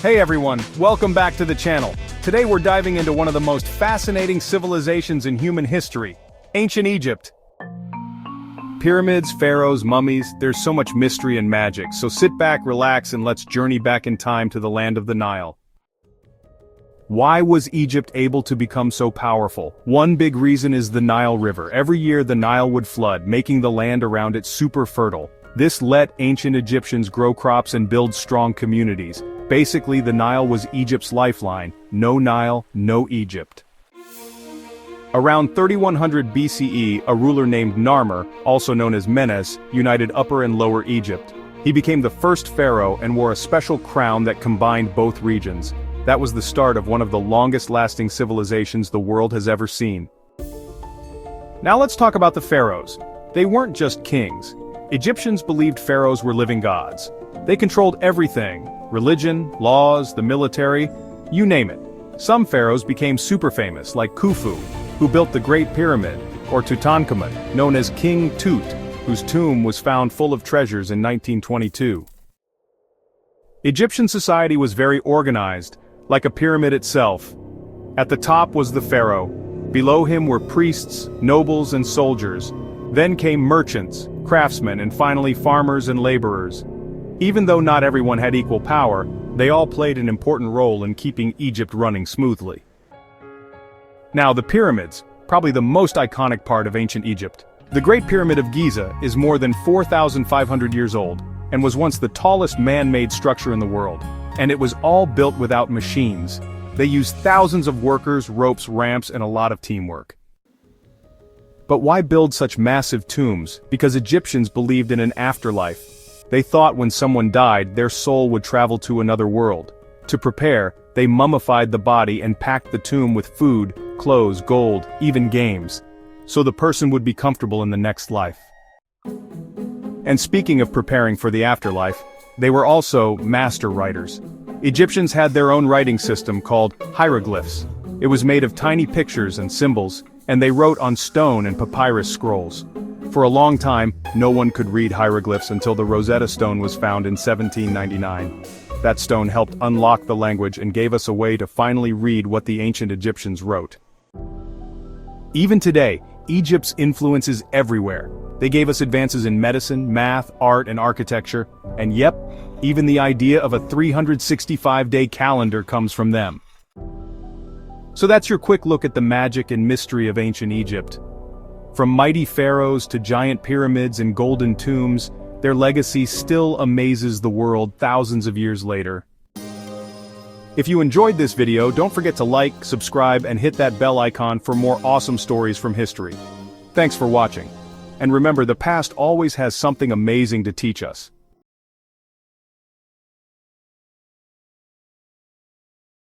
Hey everyone, welcome back to the channel. Today we're diving into one of the most fascinating civilizations in human history, ancient Egypt. Pyramids, pharaohs, mummies, there's so much mystery and magic, so sit back, relax, and let's journey back in time to the land of the Nile. Why was Egypt able to become so powerful? One big reason is the Nile River. Every year the Nile would flood, making the land around it super fertile. This let ancient Egyptians grow crops and build strong communities. Basically, the Nile was Egypt's lifeline. No Nile, no Egypt. Around 3100 BCE, a ruler named Narmer, also known as Menes, united Upper and Lower Egypt. He became the first pharaoh and wore a special crown that combined both regions. That was the start of one of the longest-lasting civilizations the world has ever seen. Now let's talk about the pharaohs. They weren't just kings. Egyptians believed pharaohs were living gods. They controlled everything: religion, laws, the military, you name it. Some pharaohs became super famous, like Khufu, who built the Great Pyramid, or Tutankhamun, known as King Tut, whose tomb was found full of treasures in 1922. Egyptian society was very organized, like a pyramid itself. At the top was the pharaoh. Below him were priests, nobles, and soldiers. Then came merchants, craftsmen, and finally farmers and laborers. Even though not everyone had equal power, they all played an important role in keeping Egypt running smoothly. Now the pyramids, probably the most iconic part of ancient Egypt. The Great Pyramid of Giza is more than 4,500 years old, and was once the tallest man-made structure in the world. And it was all built without machines. They used thousands of workers, ropes, ramps, and a lot of teamwork. But why build such massive tombs? Because Egyptians believed in an afterlife. They thought when someone died, their soul would travel to another world. To prepare, they mummified the body and packed the tomb with food, clothes, gold, even games, so the person would be comfortable in the next life. And speaking of preparing for the afterlife, they were also master writers. Egyptians had their own writing system called hieroglyphs. It was made of tiny pictures and symbols, and they wrote on stone and papyrus scrolls. For a long time, no one could read hieroglyphs until the Rosetta Stone was found in 1799. That stone helped unlock the language and gave us a way to finally read what the ancient Egyptians wrote. Even today, Egypt's influence is everywhere. They gave us advances in medicine, math, art, and architecture, and yep, even the idea of a 365-day calendar comes from them. So that's your quick look at the magic and mystery of ancient Egypt. From mighty pharaohs to giant pyramids and golden tombs, their legacy still amazes the world thousands of years later. If you enjoyed this video, don't forget to like, subscribe, and hit that bell icon for more awesome stories from history. Thanks for watching. And remember, the past always has something amazing to teach us.